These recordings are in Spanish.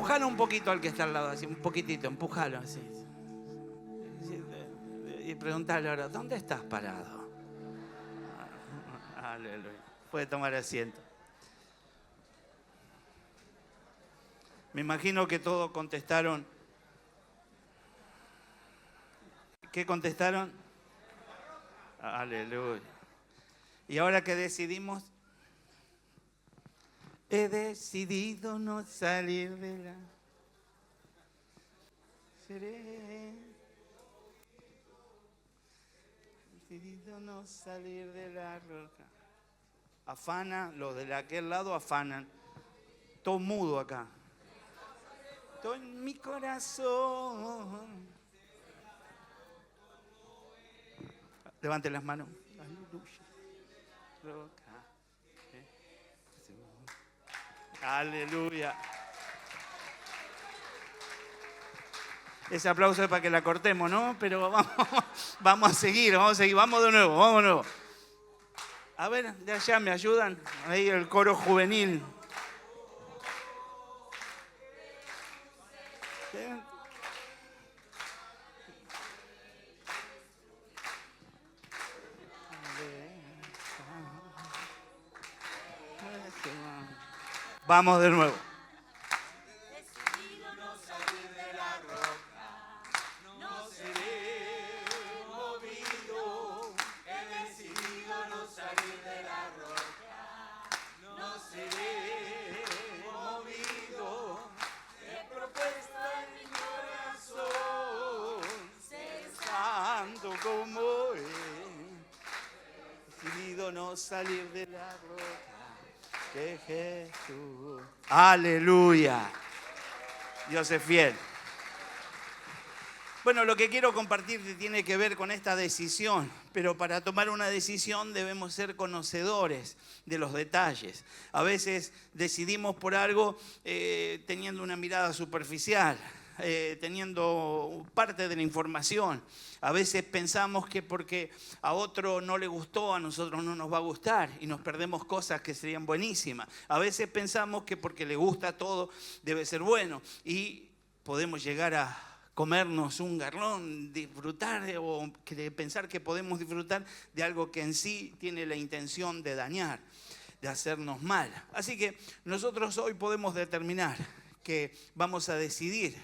empujalo un poquito al que está al lado, así, un poquitito, empujalo así. Y preguntale ahora, ¿dónde estás parado? Aleluya. Puede tomar asiento. Me imagino que todos contestaron. ¿Qué contestaron? Aleluya. ¿Y ahora qué decidimos? He decidido no salir de la... Seré... He decidido no salir de la roca. Afana, los de aquel lado afanan. Todo mudo acá. Todo en mi corazón. Levante las manos. Aleluya. Aleluya. Ese aplauso es para que la cortemos, ¿no? Pero vamos a seguir. Vamos de nuevo. A ver, de allá me ayudan. Ahí el coro juvenil. Vamos de nuevo. Decidido no salir de la roca, no seré movido. He decidido no salir de la roca, no seré movido. He propuesto en mi corazón ser santo como Él. Decidido no salir de la roca. Que Jesús. Aleluya. Dios es fiel. Bueno, lo que quiero compartirte tiene que ver con esta decisión, pero para tomar una decisión debemos ser conocedores de los detalles. A veces decidimos por algo teniendo una mirada superficial, teniendo parte de la información. A veces pensamos que porque a otro no le gustó, a nosotros no nos va a gustar y nos perdemos cosas que serían buenísimas. A veces pensamos que porque le gusta todo debe ser bueno y podemos llegar a comernos un garrón, disfrutar o pensar que podemos disfrutar de algo que en sí tiene la intención de dañar, de hacernos mal. Así que nosotros hoy podemos determinar que vamos a decidir.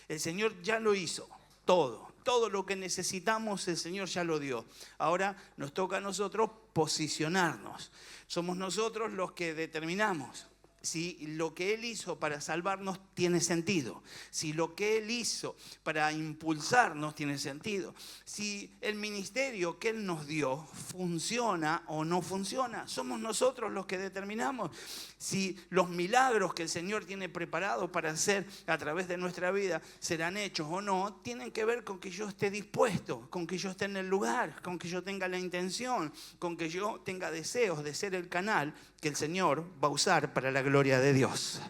El Señor ya lo hizo, todo lo que necesitamos el Señor ya lo dio. Ahora nos toca a nosotros posicionarnos. Somos nosotros los que determinamos si lo que Él hizo para salvarnos tiene sentido, si lo que Él hizo para impulsarnos tiene sentido, si el ministerio que Él nos dio funciona o no funciona. Somos nosotros los que determinamos si los milagros que el Señor tiene preparados para hacer a través de nuestra vida serán hechos o no. Tienen que ver con que yo esté dispuesto, con que yo esté en el lugar, con que yo tenga la intención, con que yo tenga deseos de ser el canal que el Señor va a usar para la gloria de Dios.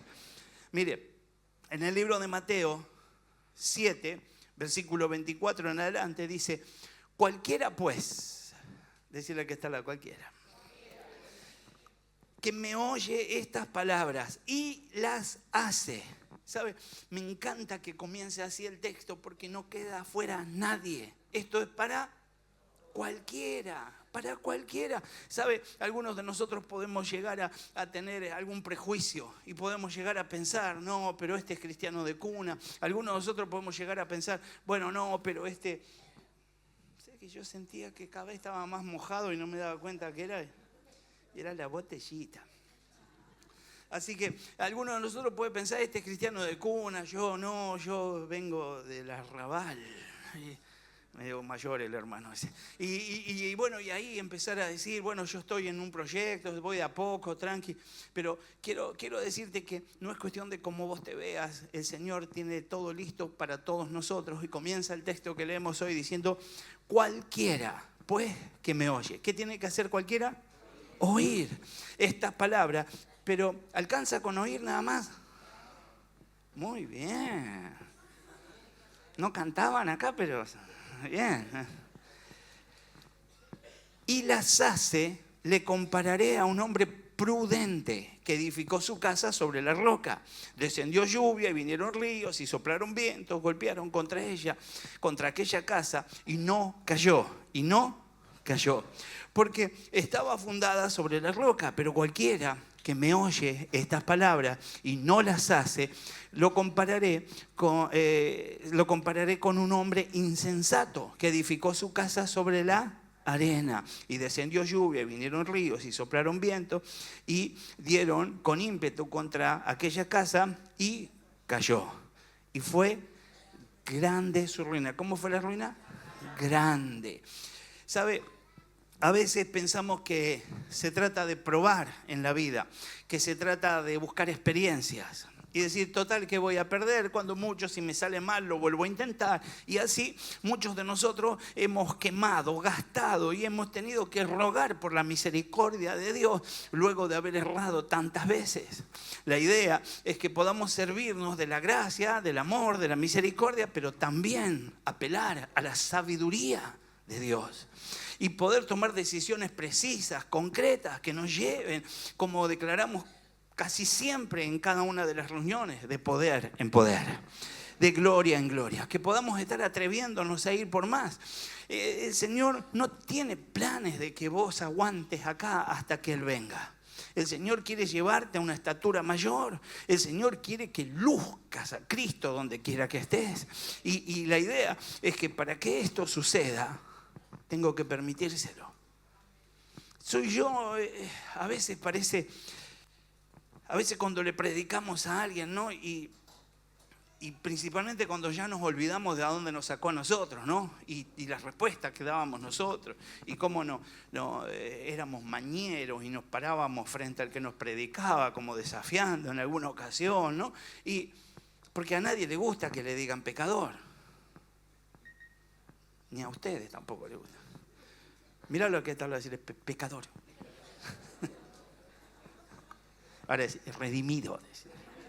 Mire, en el libro de Mateo 7, versículo 24 en adelante, dice: cualquiera pues, decirle que está la cualquiera, que me oye estas palabras y las hace. ¿Sabe? Me encanta que comience así el texto porque no queda afuera nadie. Esto es para cualquiera. Para cualquiera. ¿Sabe? Algunos de nosotros podemos llegar a tener algún prejuicio y podemos llegar a pensar, no, pero este es cristiano de cuna. Algunos de nosotros podemos llegar a pensar, bueno, no, pero este... Sé que yo sentía que cada vez estaba más mojado y no me daba cuenta que era la botellita. Así que algunos de nosotros puede pensar, este es cristiano de cuna, yo no, yo vengo del arrabal. Medio mayor el hermano ese. Y bueno, y ahí empezar a decir, bueno, yo estoy en un proyecto, voy de a poco, tranqui. Pero quiero decirte que no es cuestión de cómo vos te veas. El Señor tiene todo listo para todos nosotros. Y comienza el texto que leemos hoy diciendo, cualquiera, pues, que me oye. ¿Qué tiene que hacer cualquiera? Oír estas palabras. Pero, ¿alcanza con oír nada más? Muy bien. No cantaban acá, pero... bien. Y las hace, le compararé a un hombre prudente que edificó su casa sobre la roca. Descendió lluvia y vinieron ríos y soplaron vientos, golpearon contra ella, contra aquella casa y no cayó, porque estaba fundada sobre la roca. Pero cualquiera que me oye estas palabras y no las hace, lo compararé con un hombre insensato que edificó su casa sobre la arena. Y descendió lluvia, vinieron ríos y soplaron vientos y dieron con ímpetu contra aquella casa y cayó. Y fue grande su ruina. ¿Cómo fue la ruina? Grande. ¿Sabe? A veces pensamos que se trata de probar en la vida, que se trata de buscar experiencias y decir, total, ¿qué voy a perder? Cuando mucho, si me sale mal, lo vuelvo a intentar. Y así muchos de nosotros hemos quemado, gastado y hemos tenido que rogar por la misericordia de Dios luego de haber errado tantas veces. La idea es que podamos servirnos de la gracia, del amor, de la misericordia, pero también apelar a la sabiduría de Dios. Y poder tomar decisiones precisas, concretas, que nos lleven, como declaramos casi siempre en cada una de las reuniones, de poder en poder, de gloria en gloria. Que podamos estar atreviéndonos a ir por más. El Señor no tiene planes de que vos aguantes acá hasta que Él venga. El Señor quiere llevarte a una estatura mayor. El Señor quiere que luzcas a Cristo donde quiera que estés. Y la idea es que para que esto suceda, tengo que permitírselo. Soy yo, a veces cuando le predicamos a alguien, ¿no? Y principalmente cuando ya nos olvidamos de a dónde nos sacó a nosotros, ¿no? Y las respuestas que dábamos nosotros, y cómo éramos mañeros y nos parábamos frente al que nos predicaba como desafiando en alguna ocasión, ¿no? Y porque a nadie le gusta que le digan pecador. Ni a ustedes tampoco les gusta. Mirá lo que está hablando, decir pecador. Ahora es redimido.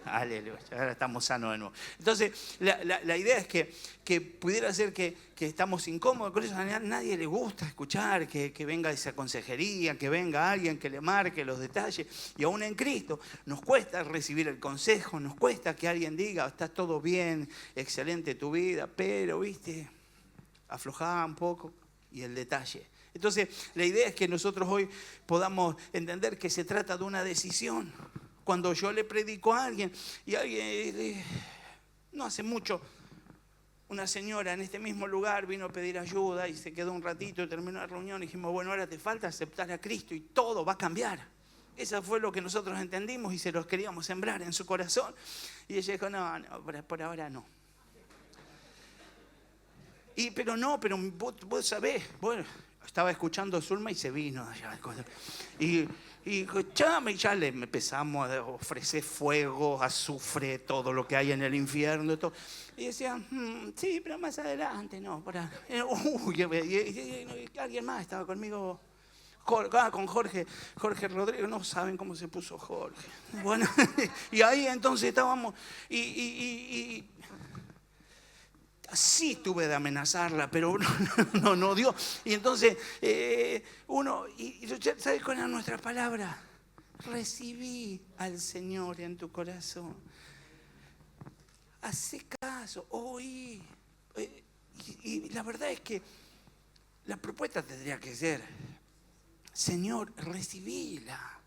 Aleluya, ahora estamos sanos de nuevo. Entonces, la idea es que pudiera ser que estamos incómodos con eso. A nadie le gusta escuchar que venga esa consejería, que venga alguien que le marque los detalles. Y aún en Cristo nos cuesta recibir el consejo, nos cuesta que alguien diga, está todo bien, excelente tu vida, pero, viste, aflojá un poco y el detalle. Entonces, la idea es que nosotros hoy podamos entender que se trata de una decisión. Cuando yo le predico a alguien, y alguien, no hace mucho, una señora en este mismo lugar vino a pedir ayuda y se quedó un ratito y terminó la reunión y dijimos, bueno, ahora te falta aceptar a Cristo y todo va a cambiar. Eso fue lo que nosotros entendimos y se los queríamos sembrar en su corazón. Y ella dijo, no, por ahora no. Pero vos sabés, bueno, estaba escuchando Zulma y se vino allá. Y escuchame, y ya le empezamos a ofrecer fuego, azufre, todo lo que hay en el infierno. Todo. Y decían, sí, pero más adelante, no, por ahí. Y alguien más estaba conmigo. Con Jorge Rodríguez, no saben cómo se puso Jorge. Bueno, y ahí entonces estábamos, y sí tuve de amenazarla, pero no dio. Y entonces ¿sabes cuál era nuestra palabra? Recibí al Señor en tu corazón. Hacé caso, oí. Y la verdad es que la propuesta tendría que ser, Señor, recibíla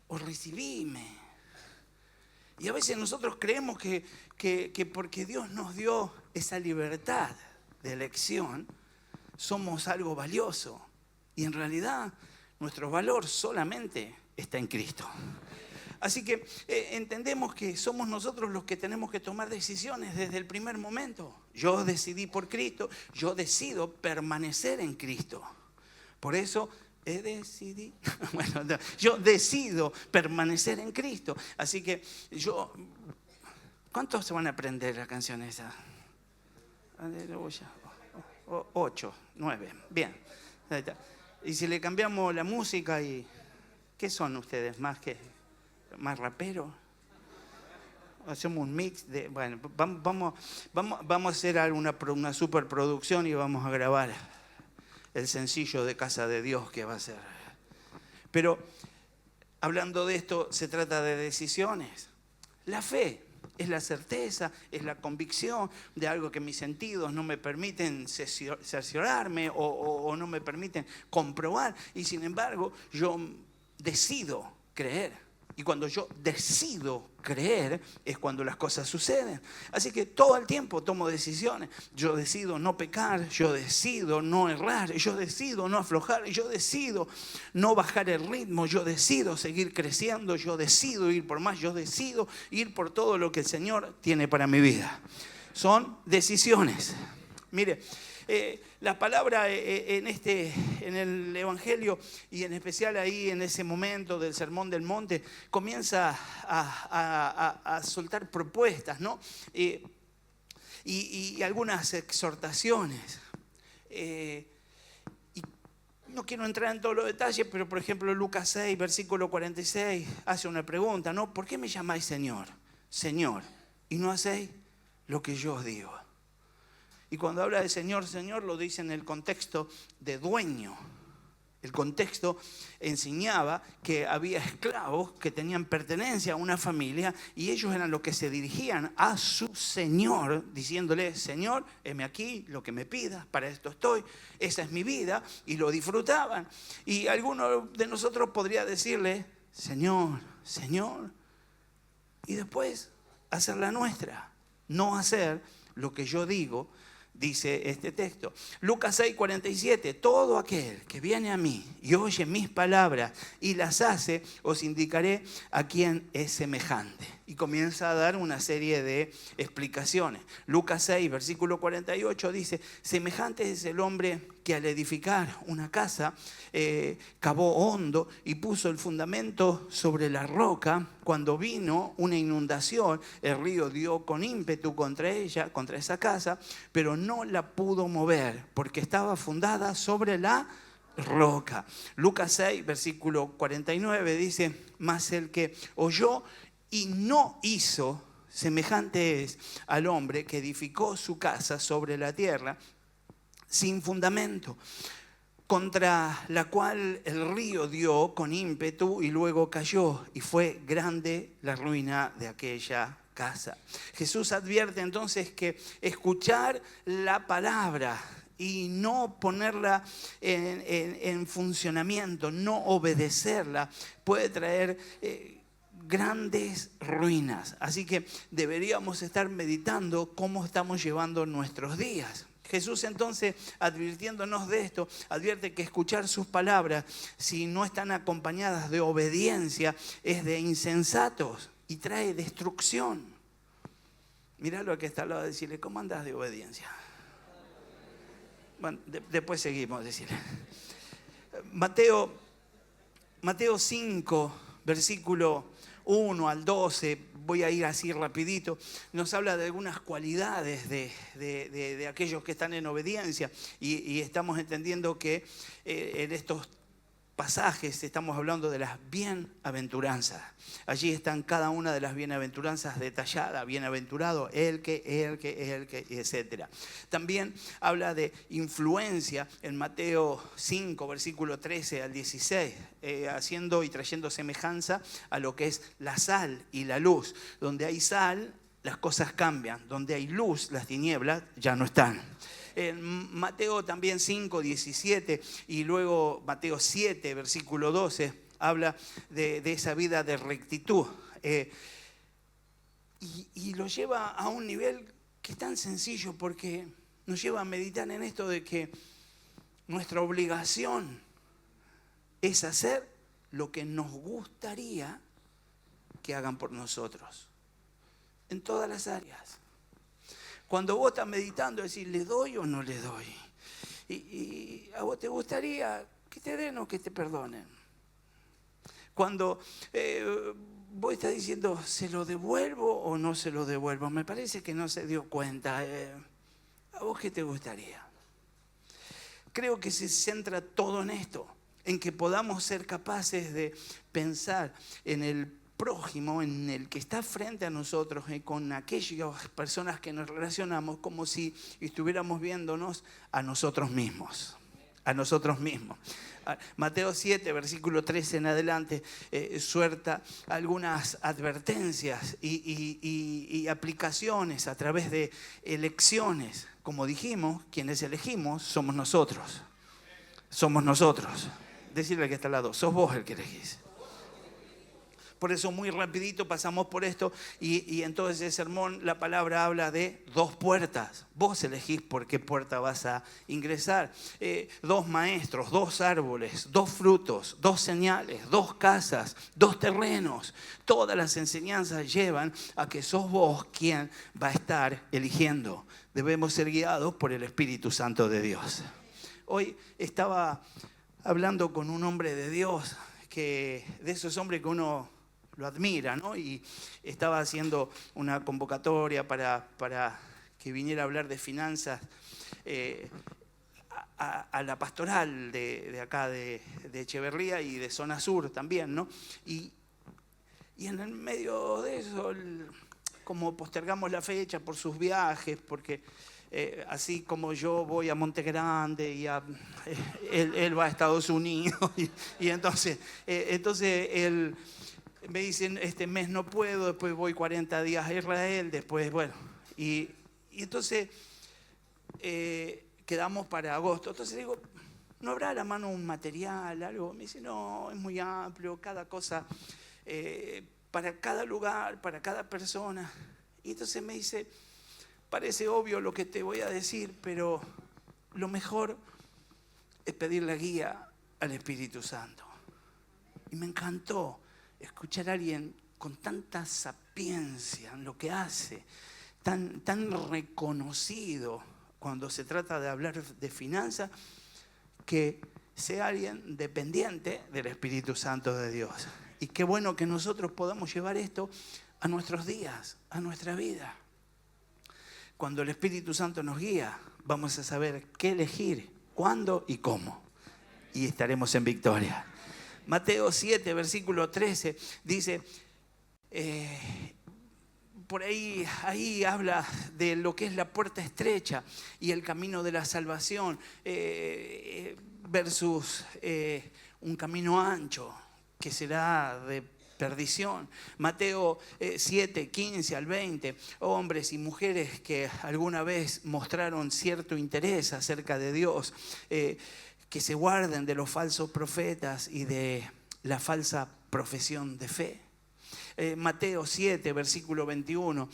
o recibíme. Y a veces nosotros creemos que porque Dios nos dio esa libertad de elección, somos algo valioso. Y en realidad nuestro valor solamente está en Cristo. Así que entendemos que somos nosotros los que tenemos que tomar decisiones desde el primer momento. Yo decidí por Cristo, yo decido permanecer en Cristo. Por eso yo decido permanecer en Cristo. Así que ¿cuántos se van a aprender la canción esa? Aleluya. 8, 9, bien. Y si le cambiamos la música, y ¿qué son ustedes? ¿Más raperos? Hacemos un mix de, bueno, vamos a hacer una superproducción y vamos a grabar el sencillo de Casa de Dios que va a ser. Pero hablando de esto, se trata de decisiones. La fe es la certeza, es la convicción de algo que mis sentidos no me permiten cerciorarme o no me permiten comprobar. Y sin embargo, yo decido creer. Y cuando yo decido creer es cuando las cosas suceden. Así que todo el tiempo tomo decisiones. Yo decido no pecar, yo decido no errar, yo decido no aflojar, yo decido no bajar el ritmo, yo decido seguir creciendo, yo decido ir por más, yo decido ir por todo lo que el Señor tiene para mi vida. Son decisiones. Mire, la palabra en el Evangelio y en especial ahí en ese momento del Sermón del Monte comienza a soltar propuestas, ¿no? Y algunas exhortaciones. Y no quiero entrar en todos los detalles, pero por ejemplo Lucas 6, versículo 46, hace una pregunta, ¿no? ¿Por qué me llamáis Señor? Señor, y no hacéis lo que yo os digo. Y cuando habla de Señor, Señor, lo dice en el contexto de dueño. El contexto enseñaba que había esclavos que tenían pertenencia a una familia y ellos eran los que se dirigían a su Señor, diciéndole, Señor, heme aquí, lo que me pidas, para esto estoy, esa es mi vida, y lo disfrutaban. Y alguno de nosotros podría decirle, Señor, Señor, y después hacer la nuestra, no hacer lo que yo digo. Dice este texto, Lucas 6, 47, todo aquel que viene a mí y oye mis palabras y las hace, os indicaré a quién es semejante. Y comienza a dar una serie de explicaciones. Lucas 6, versículo 48 dice, semejante es el hombre que al edificar una casa cavó hondo y puso el fundamento sobre la roca. Cuando vino una inundación, el río dio con ímpetu contra ella, contra esa casa, pero no la pudo mover porque estaba fundada sobre la roca. Lucas 6, versículo 49 dice, mas el que oyó y no hizo, semejante es al hombre que edificó su casa sobre la tierra sin fundamento, contra la cual el río dio con ímpetu y luego cayó, y fue grande la ruina de aquella casa. Jesús advierte entonces que escuchar la palabra y no ponerla en funcionamiento, no obedecerla, puede traer grandes ruinas. Así que deberíamos estar meditando cómo estamos llevando nuestros días. Jesús entonces, advirtiéndonos de esto, advierte que escuchar sus palabras, si no están acompañadas de obediencia, es de insensatos y trae destrucción. Mirá al que está al lado, decirle, ¿cómo andás de obediencia? Bueno, después seguimos, decirle. Mateo 5, versículo 1 al 12, voy a ir así rapidito, nos habla de algunas cualidades de aquellos que están en obediencia y estamos entendiendo que en estos pasajes estamos hablando de las bienaventuranzas. Allí están cada una de las bienaventuranzas detalladas, bienaventurado, el que, etc. También habla de influencia en Mateo 5, versículo 13 al 16, haciendo y trayendo semejanza a lo que es la sal y la luz. Donde hay sal, las cosas cambian. Donde hay luz, las tinieblas ya no están. En Mateo también 5, 17 y luego Mateo 7, versículo 12, habla de esa vida de rectitud. Y lo lleva a un nivel que es tan sencillo porque nos lleva a meditar en esto de que nuestra obligación es hacer lo que nos gustaría que hagan por nosotros, en todas las áreas. Cuando vos estás meditando, decís, ¿le doy o no le doy? Y a vos te gustaría que te den o que te perdonen. Cuando vos estás diciendo, ¿se lo devuelvo o no se lo devuelvo? Me parece que no se dio cuenta. ¿A vos qué te gustaría? Creo que se centra todo en esto, en que podamos ser capaces de pensar en el prójimo, en el que está frente a nosotros, con aquellas personas que nos relacionamos, como si estuviéramos viéndonos a nosotros mismos. a nosotros mismos. Mateo 7, versículo 13 en adelante, suelta algunas advertencias y aplicaciones a través de elecciones. Como dijimos, quienes elegimos somos nosotros. Somos nosotros. Decirle al que está al lado, sos vos el que elegís. Por eso muy rapidito pasamos por esto y en todo ese sermón la palabra habla de 2 puertas. Vos elegís por qué puerta vas a ingresar. 2 maestros, 2 árboles, 2 frutos, 2 señales, 2 casas, 2 terrenos. Todas las enseñanzas llevan a que sos vos quien va a estar eligiendo. Debemos ser guiados por el Espíritu Santo de Dios. Hoy estaba hablando con un hombre de Dios, de esos hombres que uno lo admira, ¿no? Y estaba haciendo una convocatoria para que viniera a hablar de finanzas a la pastoral de acá de Echeverría y de Zona Sur también, ¿no? Y en el medio de eso, como postergamos la fecha por sus viajes, porque así como yo voy a Monte Grande y él va a Estados Unidos y entonces él me dicen, este mes no puedo, después voy 40 días a Israel, después, bueno, y entonces quedamos para agosto. Entonces digo, ¿no habrá a la mano un material, algo? Me dice, no, es muy amplio, cada cosa, para cada lugar, para cada persona. Y entonces me dice, parece obvio lo que te voy a decir, pero lo mejor es pedir la guía al Espíritu Santo. Y me encantó escuchar a alguien con tanta sapiencia en lo que hace, tan reconocido cuando se trata de hablar de finanzas, que sea alguien dependiente del Espíritu Santo de Dios. Y qué bueno que nosotros podamos llevar esto a nuestros días, a nuestra vida. Cuando el Espíritu Santo nos guía, vamos a saber qué elegir, cuándo y cómo. Y estaremos en victoria. Mateo 7, versículo 13, dice, por ahí habla de lo que es la puerta estrecha y el camino de la salvación versus un camino ancho que será de perdición. Mateo 7, 15 al 20, hombres y mujeres que alguna vez mostraron cierto interés acerca de Dios, que se guarden de los falsos profetas y de la falsa profesión de fe. Mateo 7, versículo 21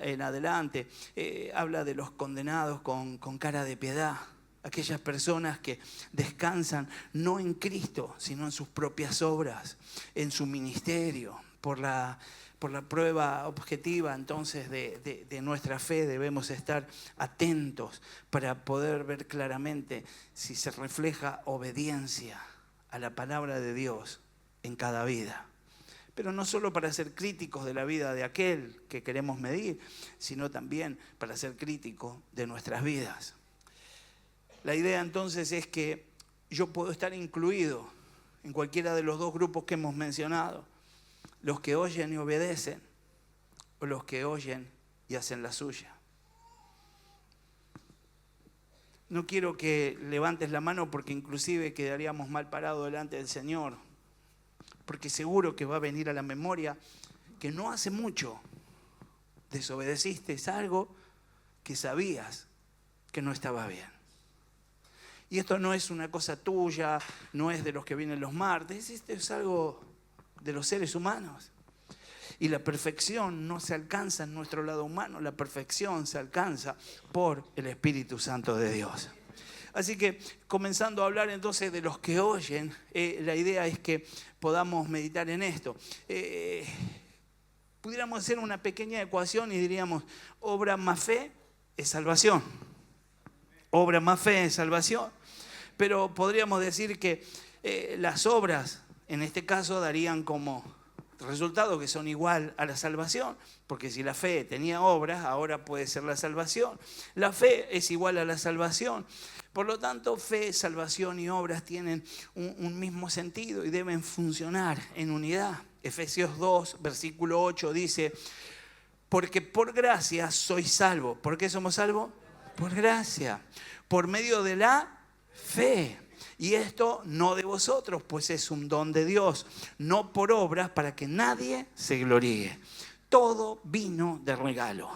en adelante, habla de los condenados con cara de piedad. Aquellas personas que descansan no en Cristo, sino en sus propias obras, en su ministerio, por la prueba objetiva entonces de nuestra fe. Debemos estar atentos para poder ver claramente si se refleja obediencia a la palabra de Dios en cada vida. Pero no solo para ser críticos de la vida de aquel que queremos medir, sino también para ser críticos de nuestras vidas. La idea entonces es que yo puedo estar incluido en cualquiera de los 2 grupos que hemos mencionado. Los que oyen y obedecen, o los que oyen y hacen la suya. No quiero que levantes la mano porque inclusive quedaríamos mal parados delante del Señor. Porque seguro que va a venir a la memoria que no hace mucho desobedeciste algo que sabías que no estaba bien. Y esto no es una cosa tuya, no es de los que vienen los martes, esto es algo de los seres humanos. Y la perfección no se alcanza en nuestro lado humano, la perfección se alcanza por el Espíritu Santo de Dios. Así que comenzando a hablar entonces de los que oyen, la idea es que podamos meditar en esto. Pudiéramos hacer una pequeña ecuación y diríamos, obra más fe es salvación. Obra más fe es salvación. Pero podríamos decir que las obras, en este caso, darían como resultado que son igual a la salvación, porque si la fe tenía obras, ahora puede ser la salvación. La fe es igual a la salvación. Por lo tanto, fe, salvación y obras tienen un mismo sentido y deben funcionar en unidad. Efesios 2, versículo 8 dice, porque por gracia sois salvos. ¿Por qué somos salvos? Por gracia. Por medio de la fe. Y esto no de vosotros, pues es un don de Dios, no por obras para que nadie se gloríe. Todo vino de regalo.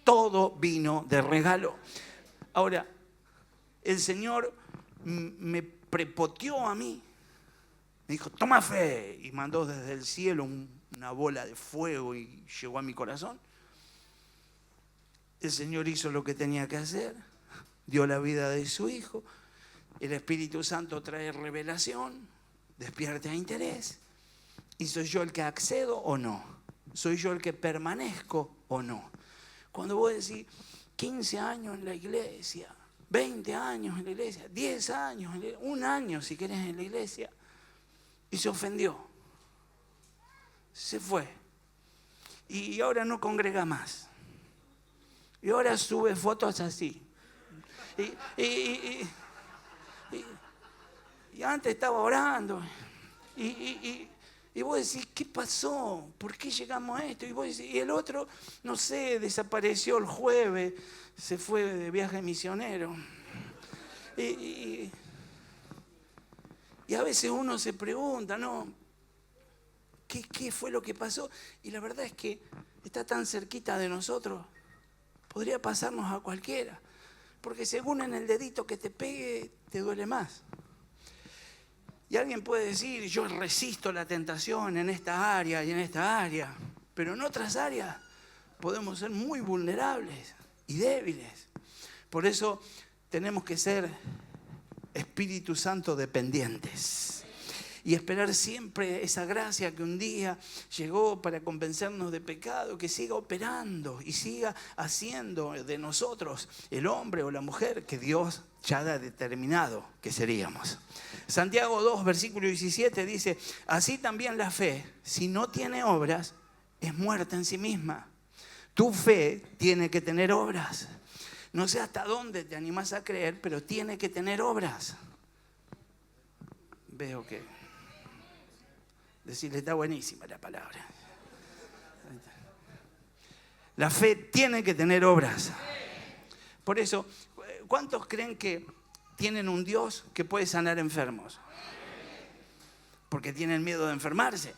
Todo vino de regalo. Ahora, el Señor me prepoteó a mí. Me dijo, toma fe. Y mandó desde el cielo una bola de fuego y llegó a mi corazón. El Señor hizo lo que tenía que hacer. Dio la vida de su Hijo. El Espíritu Santo trae revelación. Despierta interés. ¿Y soy yo el que accedo o no? ¿Soy yo el que permanezco o no? Cuando vos decís 15 años en la iglesia, 20 años en la iglesia, 10 años, un año si querés en la iglesia, y se ofendió, se fue, y ahora no congrega más, y ahora sube fotos así, y antes estaba orando, y vos decís, ¿qué pasó? ¿Por qué llegamos a esto? Y vos decís, y el otro, no sé, desapareció el jueves, se fue de viaje misionero. Y a veces uno se pregunta, ¿no? ¿Qué fue lo que pasó? Y la verdad es que está tan cerquita de nosotros, podría pasarnos a cualquiera. Porque según en el dedito que te pegue, te duele más. Y alguien puede decir, yo resisto la tentación en esta área y en esta área, pero en otras áreas podemos ser muy vulnerables y débiles. Por eso tenemos que ser Espíritu Santo dependientes y esperar siempre esa gracia que un día llegó para convencernos de pecado, que siga operando y siga haciendo de nosotros el hombre o la mujer que Dios ya ha determinado que seríamos. Santiago 2, versículo 17 dice, así también la fe, si no tiene obras, es muerta en sí misma. Tu fe tiene que tener obras. No sé hasta dónde te animás a creer, pero tiene que tener obras. Veo que decirle, está buenísima la palabra. La fe tiene que tener obras. Por eso, ¿cuántos creen que tienen un Dios que puede sanar enfermos? ¿Porque tienen miedo de enfermarse?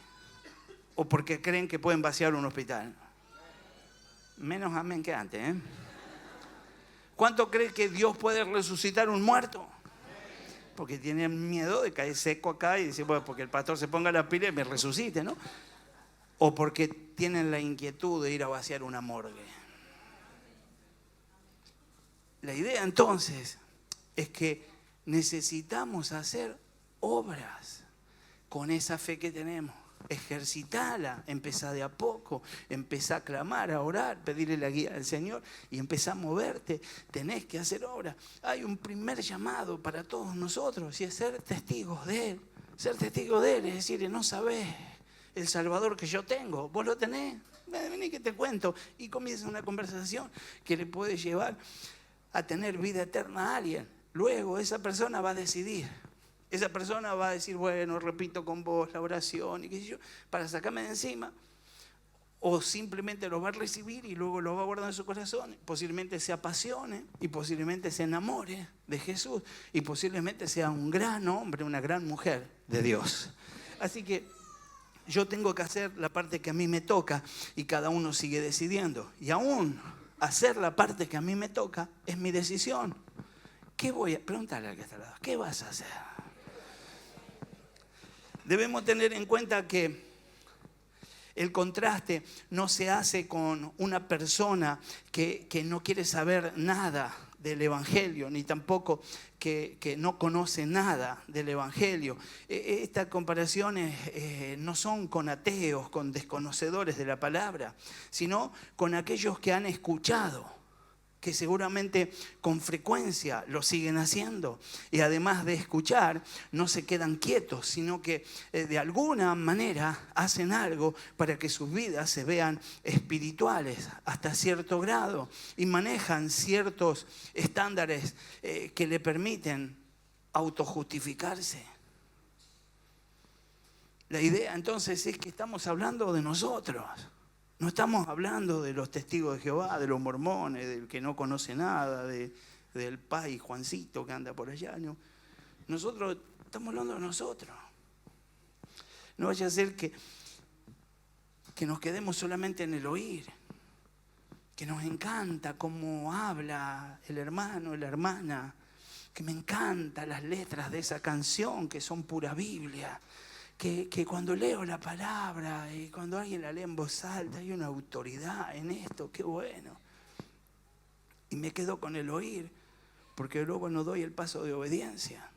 ¿O porque creen que pueden vaciar un hospital? Menos amén que antes, ¿eh? ¿Cuántos creen que Dios puede resucitar un muerto? Porque tienen miedo de caer seco acá y decir, bueno, porque el pastor se ponga la pila y me resucite, ¿no? O porque tienen la inquietud de ir a vaciar una morgue. La idea entonces es que necesitamos hacer obras con esa fe que tenemos. Ejercitala, empezá de a poco, empezá a clamar, a orar, pedirle la guía al Señor y empezá a moverte. Tenés que hacer obras. Hay un primer llamado para todos nosotros y es ser testigos de Él. Ser testigo de Él es decir, no sabés el Salvador que yo tengo, vos lo tenés, vení que te cuento. Y comienza una conversación que le puede llevar a tener vida eterna a alguien. Luego esa persona va a decidir. Esa persona va a decir, bueno, repito con vos la oración y qué sé yo, para sacarme de encima. O simplemente lo va a recibir y luego lo va a guardar en su corazón. Posiblemente se apasione y posiblemente se enamore de Jesús. Y posiblemente sea un gran hombre, una gran mujer de Dios. Así que yo tengo que hacer la parte que a mí me toca y cada uno sigue decidiendo. Y aún hacer la parte que a mí me toca es mi decisión. ¿Qué voy a preguntarle al que está al lado? ¿Qué vas a hacer? Debemos tener en cuenta que el contraste no se hace con una persona que no quiere saber nada del Evangelio, ni tampoco que no conoce nada del Evangelio. Estas comparaciones no son con ateos, con desconocedores de la palabra, sino con aquellos que han escuchado, que seguramente con frecuencia lo siguen haciendo y además de escuchar no se quedan quietos, sino que de alguna manera hacen algo para que sus vidas se vean espirituales hasta cierto grado y manejan ciertos estándares que le permiten autojustificarse. La idea entonces es que estamos hablando de nosotros. No estamos hablando de los testigos de Jehová, de los mormones, del que no conoce nada, del pai Juancito que anda por allá, ¿no? Nosotros estamos hablando de nosotros. No vaya a ser que nos quedemos solamente en el oír, que nos encanta cómo habla el hermano, la hermana, que me encantan las letras de esa canción que son pura Biblia, que cuando leo la palabra y cuando alguien la lee en voz alta hay una autoridad en esto, qué bueno. Y me quedo con el oír, porque luego no doy el paso de obediencia.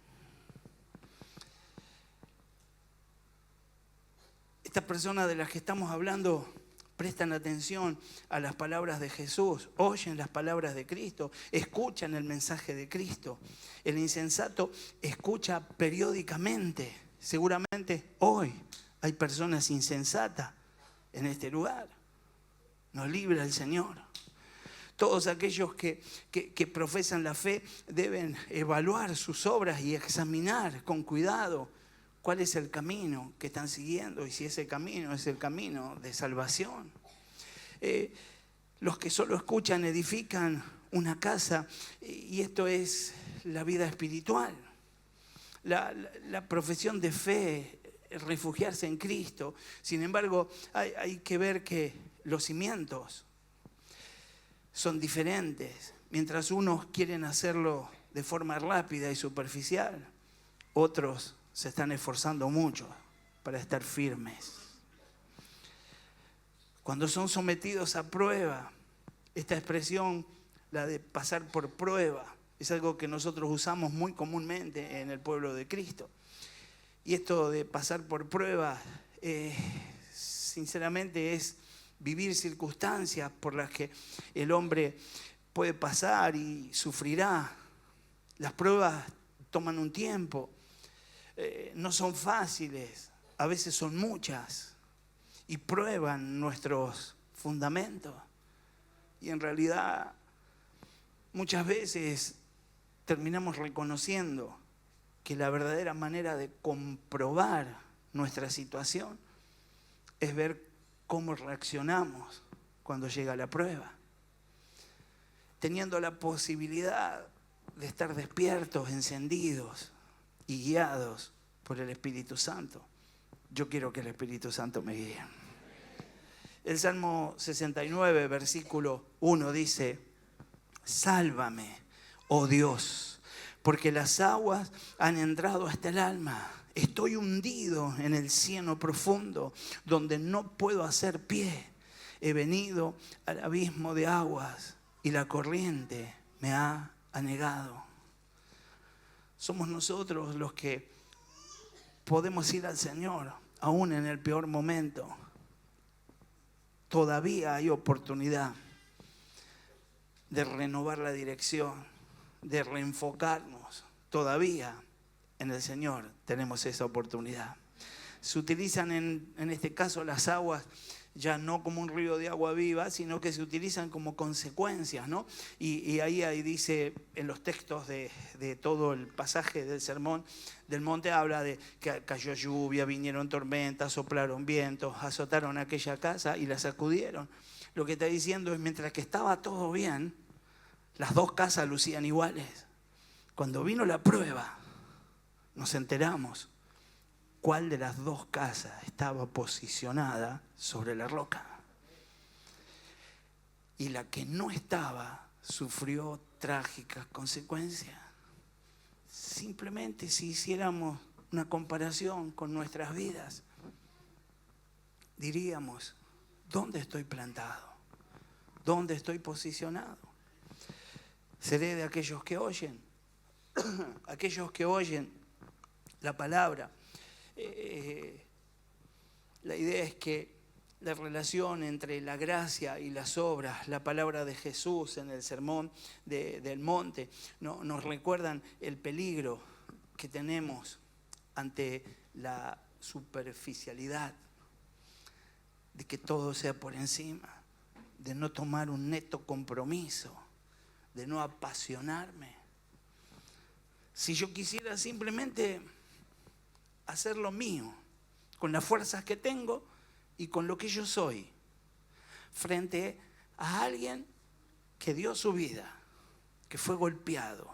Estas personas de las que estamos hablando prestan atención a las palabras de Jesús, oyen las palabras de Cristo, escuchan el mensaje de Cristo. El insensato escucha periódicamente. Seguramente hoy hay personas insensatas en este lugar. Nos libra el Señor. Todos aquellos que profesan la fe deben evaluar sus obras y examinar con cuidado cuál es el camino que están siguiendo y si ese camino es el camino de salvación. Los que solo escuchan edifican una casa y esto es la vida espiritual. La profesión de fe, refugiarse en Cristo. Sin embargo, hay que ver que los cimientos son diferentes. Mientras unos quieren hacerlo de forma rápida y superficial, otros se están esforzando mucho para estar firmes. Cuando son sometidos a prueba, esta expresión, la de pasar por prueba, es algo que nosotros usamos muy comúnmente en el pueblo de Cristo. Y esto de pasar por prueba, sinceramente es vivir circunstancias por las que el hombre puede pasar y sufrirá. Las pruebas toman un tiempo, no son fáciles, a veces son muchas y prueban nuestros fundamentos. Y en realidad muchas veces terminamos reconociendo que la verdadera manera de comprobar nuestra situación es ver cómo reaccionamos cuando llega la prueba. Teniendo la posibilidad de estar despiertos, encendidos y guiados por el Espíritu Santo. Yo quiero que el Espíritu Santo me guíe. El Salmo 69, versículo 1 dice: sálvame, oh Dios, porque las aguas han entrado hasta el alma. Estoy hundido en el cieno profundo, donde no puedo hacer pie. He venido al abismo de aguas y la corriente me ha anegado. Somos nosotros los que podemos ir al Señor, aún en el peor momento. Todavía hay oportunidad de renovar la dirección, de reenfocarnos. Todavía en el Señor tenemos esa oportunidad. Se utilizan en este caso las aguas ya no como un río de agua viva, sino que se utilizan como consecuencias, ¿no? Y ahí dice, en los textos de todo el pasaje del Sermón del Monte, habla de que cayó lluvia, vinieron tormentas, soplaron vientos, azotaron aquella casa y la sacudieron. Lo que está diciendo es, mientras que estaba todo bien, las dos casas lucían iguales. Cuando vino la prueba, nos enteramos cuál de las dos casas estaba posicionada sobre la roca. Y la que no estaba sufrió trágicas consecuencias. Simplemente si hiciéramos una comparación con nuestras vidas, diríamos, ¿dónde estoy plantado? ¿Dónde estoy posicionado? ¿Seré de aquellos que oyen? Aquellos que oyen la palabra. La idea es que la relación entre la gracia y las obras, la palabra de Jesús en el sermón del monte, nos recuerdan el peligro que tenemos ante la superficialidad, de que todo sea por encima, de no tomar un neto compromiso, de no apasionarme. Si yo quisiera simplemente hacer lo mío, con las fuerzas que tengo y con lo que yo soy, frente a alguien que dio su vida, que fue golpeado,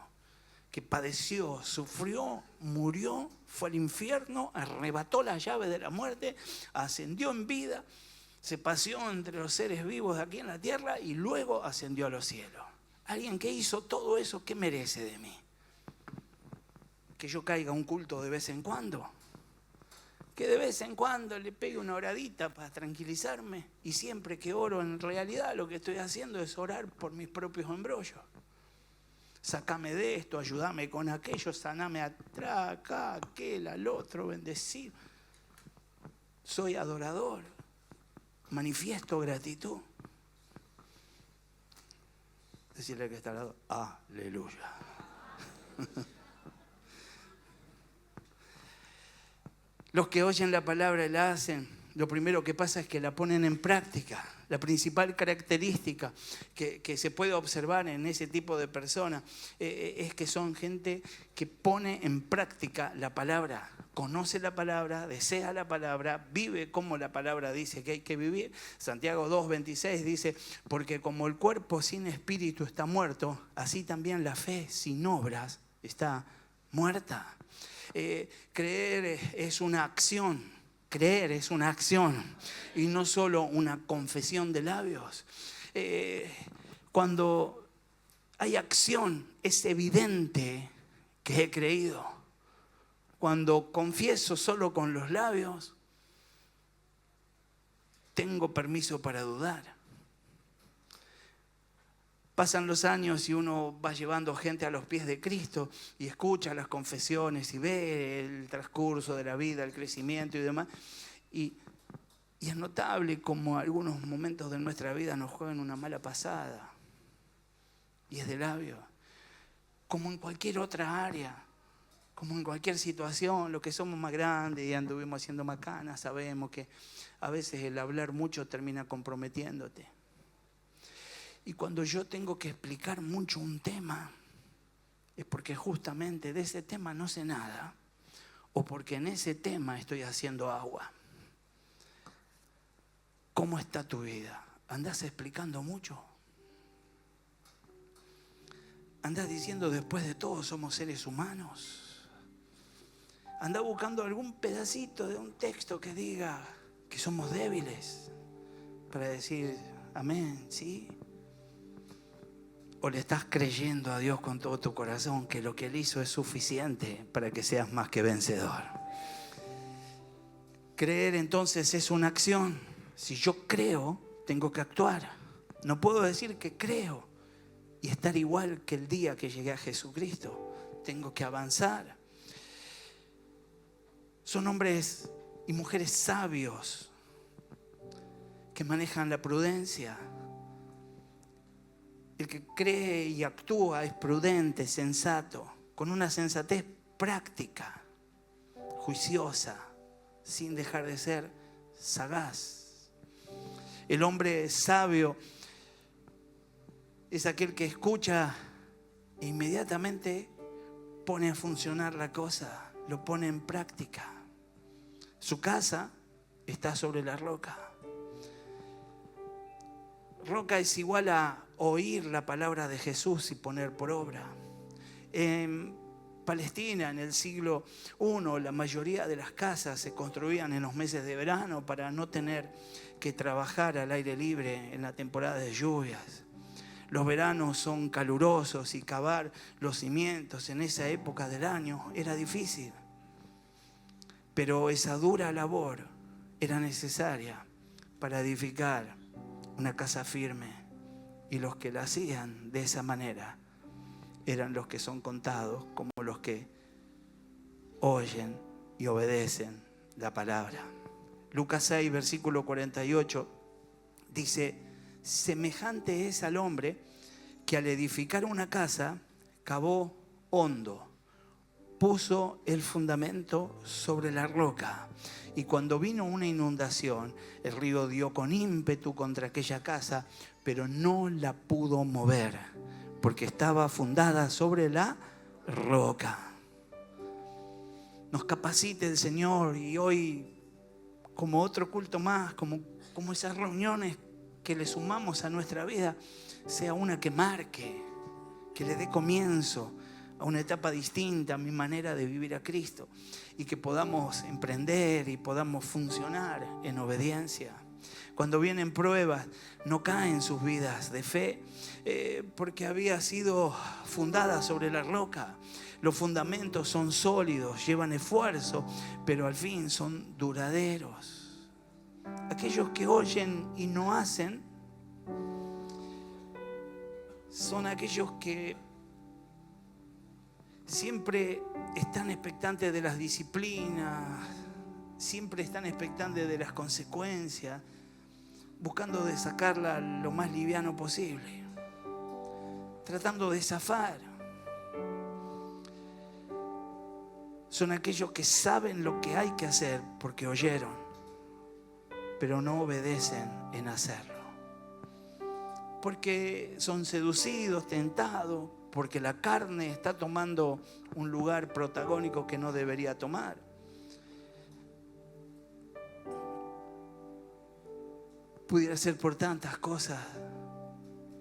que padeció, sufrió, murió, fue al infierno, arrebató la llave de la muerte, ascendió en vida, se paseó entre los seres vivos de aquí en la tierra y luego ascendió a los cielos. Alguien que hizo todo eso, ¿qué merece de mí? ¿Que yo caiga a un culto de vez en cuando? ¿Que de vez en cuando le pegue una oradita para tranquilizarme? Y siempre que oro, en realidad lo que estoy haciendo es orar por mis propios embrollos. Sácame de esto, ayúdame con aquello, saname atrás, acá, aquel, al otro, bendecir. Soy adorador, manifiesto gratitud. Decirle que está al lado, aleluya. Los que oyen la palabra y la hacen, lo primero que pasa es que la ponen en práctica. La principal característica que se puede observar en ese tipo de personas es que son gente que pone en práctica la palabra, conoce la palabra, desea la palabra, vive como la palabra dice que hay que vivir. Santiago 2:26 dice, porque como el cuerpo sin espíritu está muerto, así también la fe sin obras está muerta. Creer es una acción. Creer es una acción y no solo una confesión de labios. Cuando hay acción es evidente que he creído. Cuando confieso solo con los labios, tengo permiso para dudar. Pasan los años y uno va llevando gente a los pies de Cristo y escucha las confesiones y ve el transcurso de la vida, el crecimiento y demás. Y es notable como algunos momentos de nuestra vida nos juegan una mala pasada. Y es de labio. Como en cualquier otra área, como en cualquier situación, los que somos más grandes y anduvimos haciendo macanas, sabemos que a veces el hablar mucho termina comprometiéndote. Y cuando yo tengo que explicar mucho un tema, es porque justamente de ese tema no sé nada, o porque en ese tema estoy haciendo agua. ¿Cómo está tu vida? ¿Andás explicando mucho? ¿Andás diciendo después de todo somos seres humanos? ¿Andás buscando algún pedacito de un texto que diga que somos débiles para decir amén, sí? ¿O le estás creyendo a Dios con todo tu corazón que lo que Él hizo es suficiente para que seas más que vencedor? Creer entonces es una acción. Si yo creo, tengo que actuar. No puedo decir que creo y estar igual que el día que llegué a Jesucristo. Tengo que avanzar. Son hombres y mujeres sabios que manejan la prudencia. El que cree y actúa es prudente, sensato, con una sensatez práctica, juiciosa, sin dejar de ser sagaz. El hombre sabio es aquel que escucha e inmediatamente pone a funcionar la cosa, lo pone en práctica. Su casa está sobre la roca. Roca es igual a oír la palabra de Jesús y poner por obra. En Palestina, en el siglo I, la mayoría de las casas se construían en los meses de verano para no tener que trabajar al aire libre en la temporada de lluvias. Los veranos son calurosos y cavar los cimientos en esa época del año era difícil. Pero esa dura labor era necesaria para edificar una casa firme, y los que la hacían de esa manera eran los que son contados como los que oyen y obedecen la palabra. Lucas 6, versículo 48 dice: semejante es al hombre que al edificar una casa cavó hondo, puso el fundamento sobre la roca. Y cuando vino una inundación, el río dio con ímpetu contra aquella casa, pero no la pudo mover, porque estaba fundada sobre la roca. Nos capacite el Señor y hoy, como otro culto más, como esas reuniones que le sumamos a nuestra vida, sea una que marque, que le dé comienzo a a una etapa distinta a mi manera de vivir a Cristo, y que podamos emprender y podamos funcionar en obediencia. Cuando vienen pruebas, no caen sus vidas de fe, porque había sido fundada sobre la roca. Los fundamentos son sólidos, llevan esfuerzo, pero al fin son duraderos. Aquellos que oyen y no hacen son aquellos que siempre están expectantes de las disciplinas, siempre están expectantes de las consecuencias, buscando de sacarla lo más liviano posible, tratando de zafar. Son aquellos que saben lo que hay que hacer porque oyeron, pero no obedecen en hacerlo. Porque son seducidos, tentados, porque la carne está tomando un lugar protagónico que no debería tomar. Pudiera ser por tantas cosas,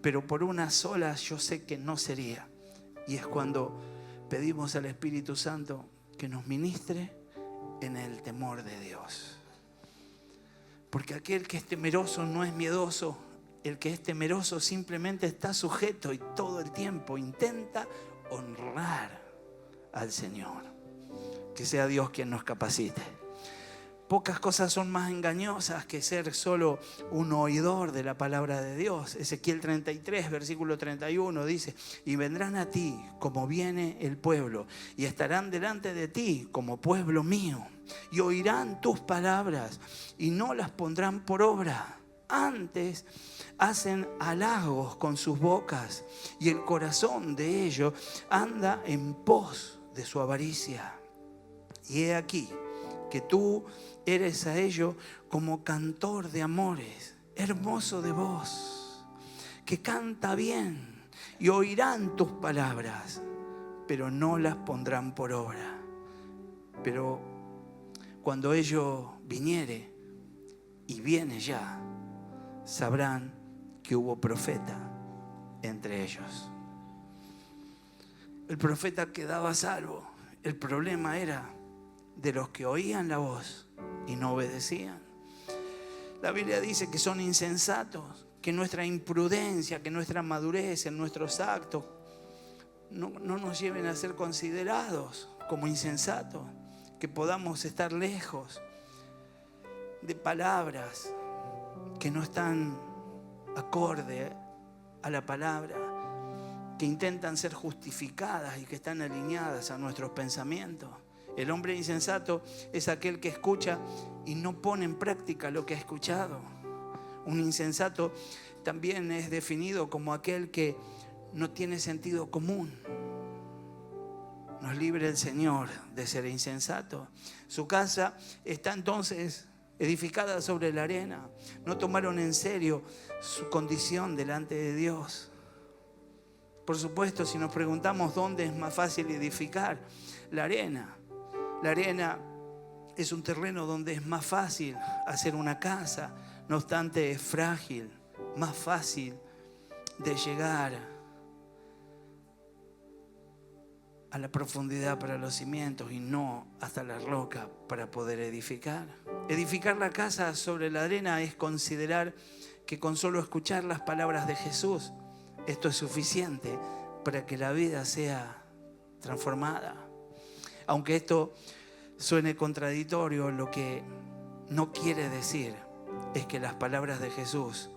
pero por una sola yo sé que no sería. Y es cuando pedimos al Espíritu Santo que nos ministre en el temor de Dios. Porque aquel que es temeroso no es miedoso. El que es temeroso simplemente está sujeto y todo el tiempo intenta honrar al Señor. Que sea Dios quien nos capacite. Pocas cosas son más engañosas que ser solo un oidor de la palabra de Dios. Ezequiel 33, versículo 31 dice: y vendrán a ti como viene el pueblo, y estarán delante de ti como pueblo mío, y oirán tus palabras y no las pondrán por obra. Antes hacen halagos con sus bocas, y el corazón de ellos anda en pos de su avaricia. Y he aquí que tú eres a ellos como cantor de amores, hermoso de voz, que canta bien, y oirán tus palabras, pero no las pondrán por obra. Pero cuando ello viniere, y viene ya, sabrán que hubo profeta entre ellos. El profeta quedaba salvo. El problema era de los que oían la voz y no obedecían. La Biblia dice que son insensatos, que nuestra imprudencia, que nuestra madurez en nuestros actos no nos lleven a ser considerados como insensatos, que podamos estar lejos de palabras que no están acorde a la palabra, que intentan ser justificadas y que están alineadas a nuestros pensamientos. El hombre insensato es aquel que escucha y no pone en práctica lo que ha escuchado. Un insensato también es definido como aquel que no tiene sentido común. Nos libre el Señor de ser insensato. Su casa está entonces edificada sobre la arena. No tomaron en serio su condición delante de Dios. Por supuesto, si nos preguntamos dónde es más fácil edificar, la arena. La arena es un terreno donde es más fácil hacer una casa, no obstante es frágil, más fácil de llegar a la profundidad para los cimientos y no hasta la roca para poder edificar. Edificar la casa sobre la arena es considerar que con solo escuchar las palabras de Jesús, esto es suficiente para que la vida sea transformada. Aunque esto suene contradictorio, lo que no quiere decir es que las palabras de Jesús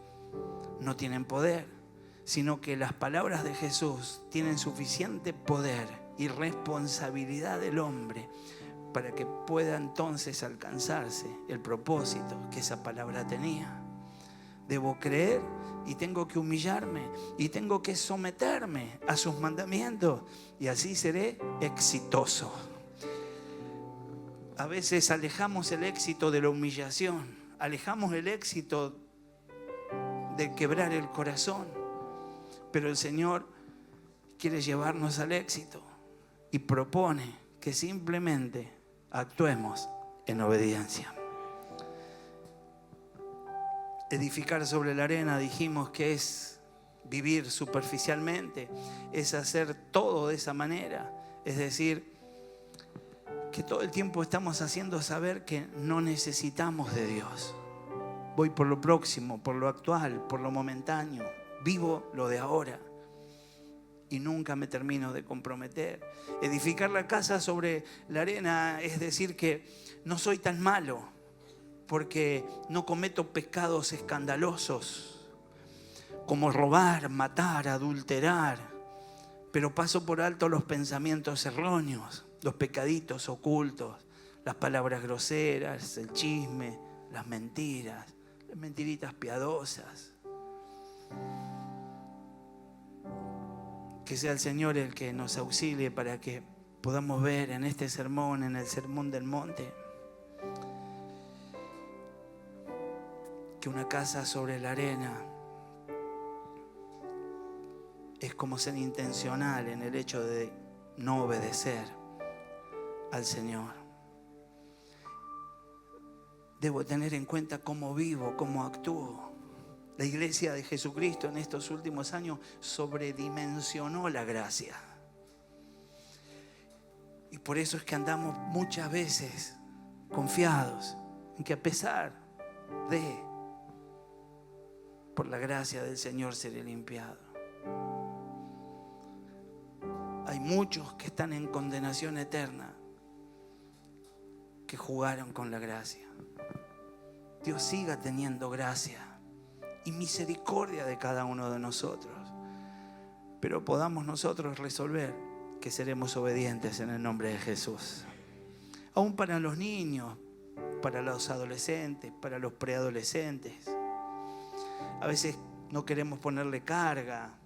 no tienen poder, sino que las palabras de Jesús tienen suficiente poder y responsabilidad del hombre para que pueda entonces alcanzarse el propósito que esa palabra tenía. Debo creer y tengo que humillarme y tengo que someterme a sus mandamientos y así seré exitoso. A veces alejamos el éxito de la humillación, alejamos el éxito de quebrar el corazón, pero el Señor quiere llevarnos al éxito y propone que simplemente actuemos en obediencia. Edificar sobre la arena dijimos que es vivir superficialmente, es hacer todo de esa manera. Es decir, que todo el tiempo estamos haciendo saber que no necesitamos de Dios. Voy por lo próximo, por lo actual, por lo momentáneo. Vivo lo de ahora y nunca me termino de comprometer. Edificar la casa sobre la arena es decir que no soy tan malo porque no cometo pecados escandalosos como robar, matar, adulterar, pero paso por alto los pensamientos erróneos, los pecaditos ocultos, las palabras groseras, el chisme, las mentiras, las mentiritas piadosas. Que sea el Señor el que nos auxilie para que podamos ver en este sermón, en el Sermón del Monte, que una casa sobre la arena es como ser intencional en el hecho de no obedecer al Señor. Debo tener en cuenta cómo vivo, cómo actúo. La iglesia de Jesucristo en estos últimos años sobredimensionó la gracia. Y por eso es que andamos muchas veces confiados en que a pesar de, por la gracia del Señor seré limpiado. Hay muchos que están en condenación eterna que jugaron con la gracia. Dios siga teniendo gracia y misericordia de cada uno de nosotros, pero podamos nosotros resolver que seremos obedientes en el nombre de Jesús. Aún para los niños, para los adolescentes, para los preadolescentes. A veces no queremos ponerle carga.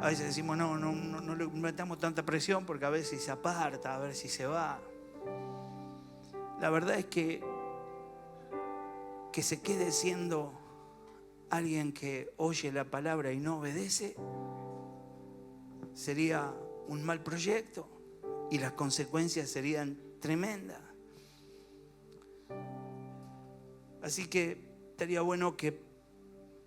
A veces decimos no le metamos tanta presión porque a ver si se aparta, a ver si se va. La verdad es que se quede siendo alguien que oye la palabra y no obedece sería un mal proyecto y las consecuencias serían tremendas. Así que estaría bueno que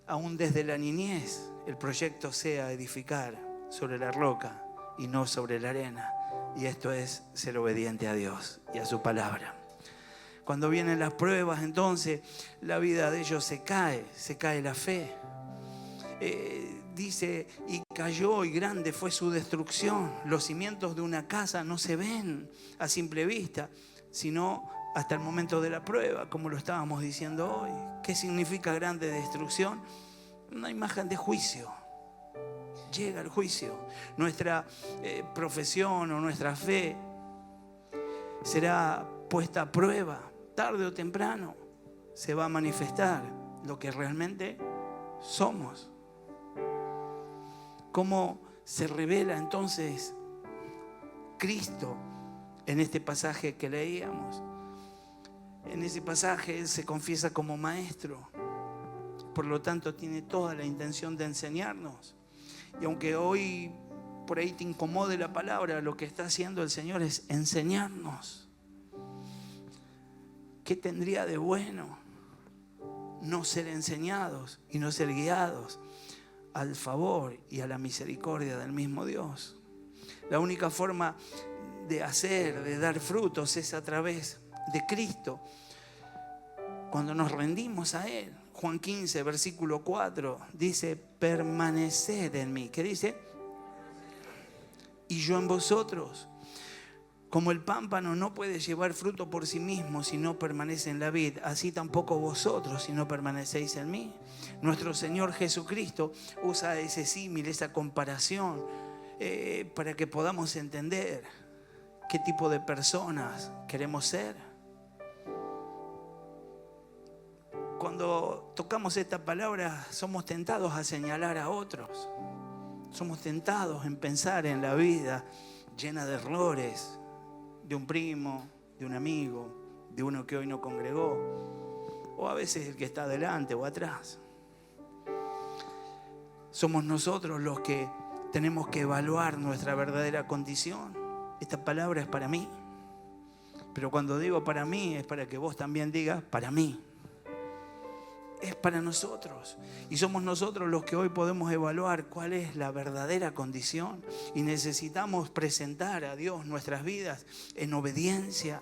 aún desde la niñez el proyecto sea edificar sobre la roca y no sobre la arena. Y esto es ser obediente a Dios y a su palabra. Cuando vienen las pruebas, entonces la vida de ellos se cae la fe. Dice, y cayó y grande fue su destrucción. Los cimientos de una casa no se ven a simple vista, sino hasta el momento de la prueba, como lo estábamos diciendo hoy. ¿Qué significa grande destrucción? Una imagen de juicio. Llega el juicio. Nuestra profesión o nuestra fe será puesta a prueba. Tarde o temprano se va a manifestar lo que realmente somos. ¿Cómo se revela entonces Cristo en este pasaje que leíamos? En ese pasaje Él se confiesa como maestro. Por lo tanto, tiene toda la intención de enseñarnos. Y aunque hoy por ahí te incomode la palabra, lo que está haciendo el Señor es enseñarnos. ¿Qué tendría de bueno no ser enseñados y no ser guiados al favor y a la misericordia del mismo Dios? La única forma de hacer, de dar frutos es a través de Cristo. Cuando nos rendimos a Él. Juan 15, versículo 4, dice, permaneced en mí. ¿Qué dice? Y yo en vosotros. Como el pámpano no puede llevar fruto por sí mismo si no permanece en la vid, así tampoco vosotros si no permanecéis en mí. Nuestro Señor Jesucristo usa ese símil, esa comparación, para que podamos entender qué tipo de personas queremos ser. Cuando tocamos esta palabra, somos tentados a señalar a otros. Somos tentados en pensar en la vida llena de errores, de un primo, de un amigo, de uno que hoy no congregó, o a veces el que está adelante o atrás. Somos nosotros los que tenemos que evaluar nuestra verdadera condición. Esta palabra es para mí, pero cuando digo para mí es para que vos también digas para mí. es para nosotros. Y somos nosotros los que hoy podemos evaluar cuál es la verdadera condición. Y necesitamos presentar a Dios nuestras vidas en obediencia.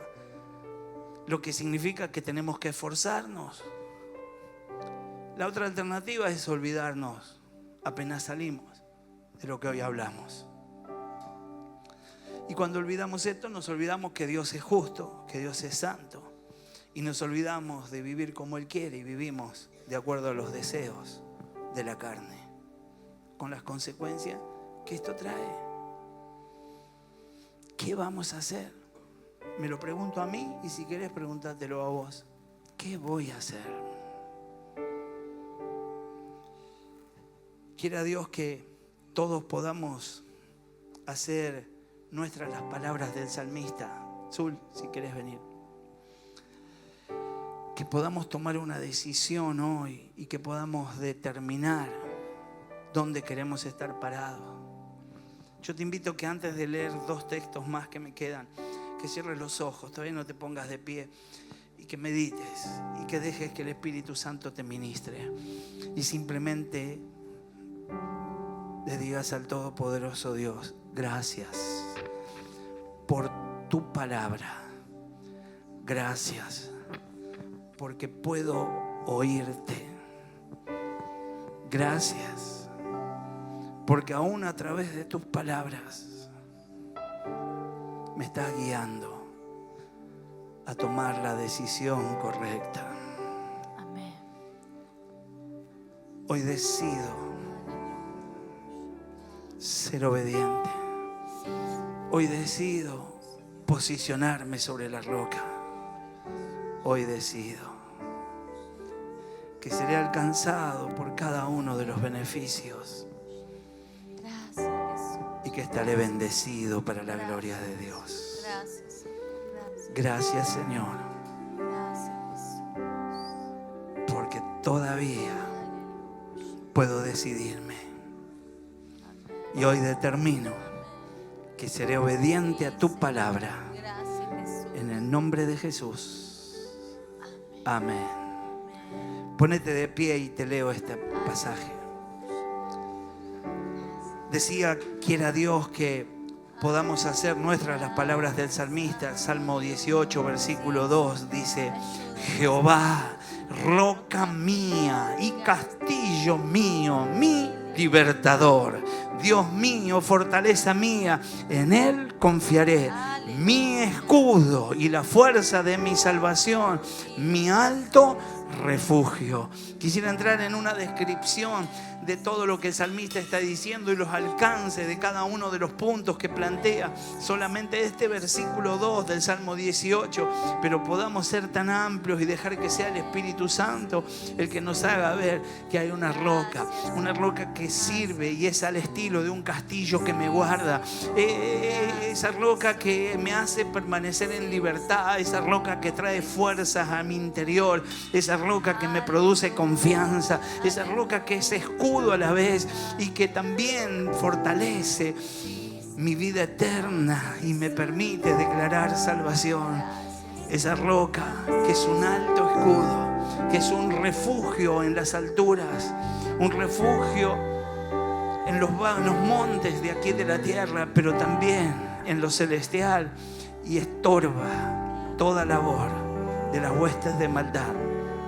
Lo que significa que tenemos que esforzarnos. La otra alternativa es olvidarnos apenas salimos de lo que hoy hablamos. Y cuando olvidamos esto, nos olvidamos que Dios es justo, que Dios es santo. Y nos olvidamos de vivir como Él quiere y vivimos de acuerdo a los deseos de la carne, con las consecuencias que esto trae. ¿Qué vamos a hacer? Me lo pregunto a mí y si querés pregúntatelo a vos. ¿Qué voy a hacer? Quiera Dios que todos podamos hacer nuestras las palabras del salmista. Zul, si querés venir. Que podamos tomar una decisión hoy y que podamos determinar dónde queremos estar parados. Yo te invito que antes de leer 2 textos más que me quedan, que cierres los ojos, todavía no te pongas de pie, y que medites y que dejes que el Espíritu Santo te ministre. Y simplemente le digas al Todopoderoso Dios, gracias por tu palabra. Gracias porque puedo oírte. Gracias porque aún a través de tus palabras me estás guiando a tomar la decisión correcta. Amén. Hoy decido ser obediente. Hoy decido posicionarme sobre la roca. Hoy decido que seré alcanzado por cada uno de los beneficios. Gracias, Jesús. Y que estaré bendecido para la gloria de Dios. Gracias, Señor. Gracias, Señor, Gracias, Jesús. porque todavía puedo decidirme. Y hoy determino que seré obediente a tu palabra. Gracias, Jesús. En el nombre de Jesús. Amén. Ponete de pie y te leo este pasaje. Decía, quiera Dios que podamos hacer nuestras las palabras del salmista. Salmo 18, versículo 2 dice: Jehová, roca mía y castillo mío, mi libertador. Dios mío, fortaleza mía, en Él confiaré. Mi escudo y la fuerza de mi salvación, mi alto refugio. Quisiera entrar en una descripción de todo lo que el salmista está diciendo y los alcances de cada uno de los puntos que plantea solamente este versículo 2 del Salmo 18, pero podamos ser tan amplios y dejar que sea el Espíritu Santo el que nos haga ver que hay una roca que sirve y es al estilo de un castillo que me guarda, esa roca que me hace permanecer en libertad, esa roca que trae fuerzas a mi interior, esa roca que me produce confianza, esa roca que es escudo a la vez y que también fortalece mi vida eterna y me permite declarar salvación. Esa roca que es un alto escudo, que es un refugio en las alturas, un refugio en los montes de aquí de la tierra, pero también en lo celestial, y estorba toda labor de las huestes de maldad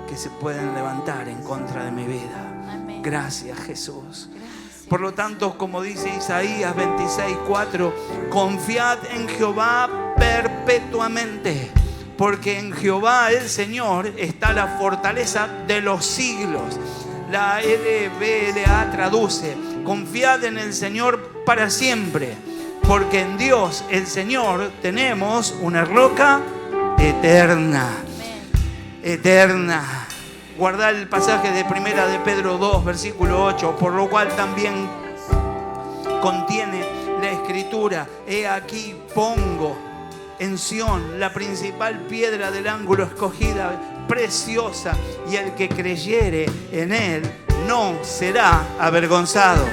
que se pueden levantar en contra de mi vida. Amén. Gracias, Jesús. Gracias. Por lo tanto, como dice Isaías 26:4, confiad en Jehová perpetuamente, porque en Jehová el Señor está la fortaleza de los siglos. La LBLA traduce: confiad en el Señor para siempre, porque en Dios el Señor tenemos una roca eterna. Eterna. Guardá el pasaje de 1 de Pedro 2, versículo 8, por lo cual también contiene la escritura: he aquí pongo en Sión la principal piedra del ángulo escogida, preciosa, y el que creyere en él no será avergonzado.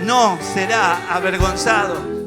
No será avergonzado.